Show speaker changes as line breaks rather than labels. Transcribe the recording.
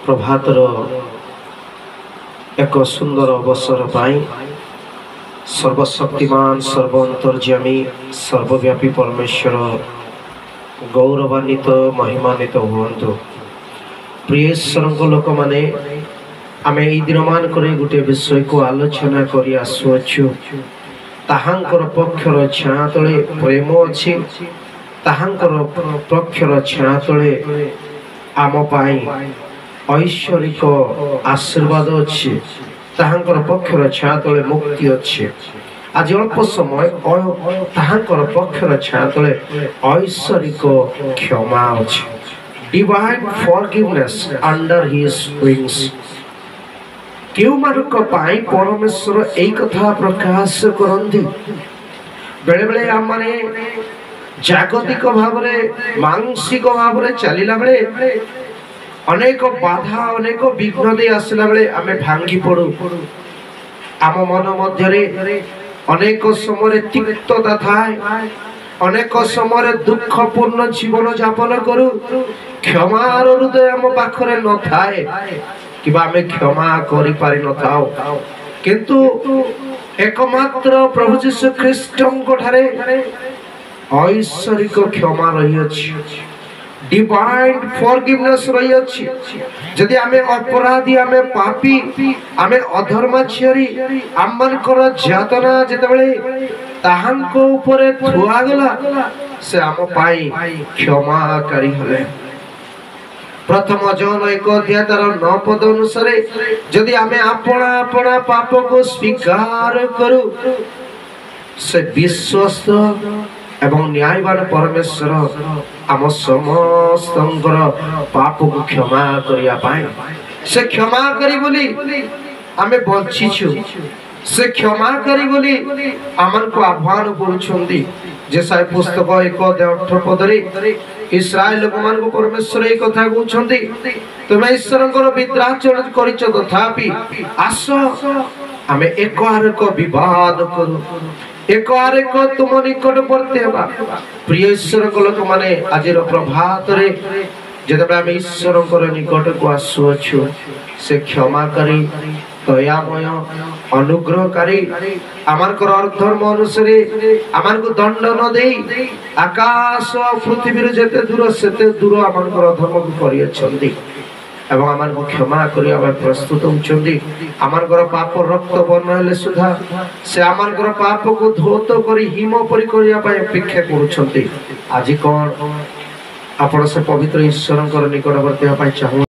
प्रभातर एक सुंदर अवसर पाई सर्वशक्तिमान सर्वअंतर्यामी सर्वव्यापी परमेश्वर गौरवान्वित महिमान्वित हुअन्तु। प्रियेश्वर लोक मैंने आम यही दिन मान गोटे विषय को आलोचना कर आसुअछु। ताहांकर पक्षर छाया तले प्रेम अच्छी, ताहांकर पक्षर छाया तले आम पाई ऐश्वरिक आशीर्वाद अच्छी, ताहांकर पक्षर छाया तले मुक्ति अच्छी। आज अल्प समय ताहांकर पक्षर छाया तले ऐश्वरिक क्षमा अच्छी। Divine forgiveness under his wings. क्यों मानक पाई परमेश्वर एई कथा प्रकाश करंती। बेले बेले आम माने जागतिक भाव में मानसिक भाव में चलिला बेले अनेक बाधा अनेक विघ्न दे आसला बेले आमे भांगी पड़ू। आम मन मध्य अनेक समय तिक्तता थाए, अनेक समय दुखपूर्ण जीवन यापन करू। क्षमार हृदय आम पाखरे न थाए कि आमे क्षमा करि पारि न थाओ, किंतु एकमात्र प्रभु यीशु ख्रीष्टଙ୍କ ठारे ऐश्वरिक क्षमा रही अछि। डिवाइन फॉरगिवनेस रही अछि। जदि आमे अपराधी, आमे पापी, आमे अधर्माचरी, आमनकर जातना जेतेबेले ताहांको ऊपर थुआ गेला से आम पाई क्षमाकारी हले। प्रथम जन 1 अध्याय 9 पद अनुसार जदि आमे अपना अपना पाप को स्वीकार करू से विश्वस्त एवं न्यायवान परमेश्वर आम समस्त पाप को क्षमा करिया पाए। से क्षमा करी बोली आमे बंचिछु, से क्षमा करी बोली आमन को आह्वान करूछंती। जेसाय पुस्तक 1 अध्याय 18 पदरे इस्राएल लोक मान को परमेश्वर एक कथा कहउछंती, तुमे ईश्वरଙ୍କର विद्राचरण करिछ तथापि आस आमे एक आरेक विवाद करू, एक आरेक तुम निकटवर्ती हेबा। प्रिय ईश्वरଙ୍କ लोक माने आजिर प्रभात रे जेतबे आमे ईश्वरଙ୍କର निकट को आसुअछु से क्षमाकारी दयामय अनुग्रहकारी आमानकर अधर्म अनुसार आमानको दंड न देई आकाश पृथ्वी जेते दूर सेते दूर आमानकर अधर्म को करियछंती एवं आमानको क्षमा करी आमे प्रस्तुत होचंती। आमानकर पाप रक्त वर्ण हेले सुधा से आमानकर पाप को धौत करी हिम परि करिया पाए अपेक्षा करूछंती। आज कोन आपण से पवित्र ईश्वरଙ୍କର निकटवर्ती होय चाहू।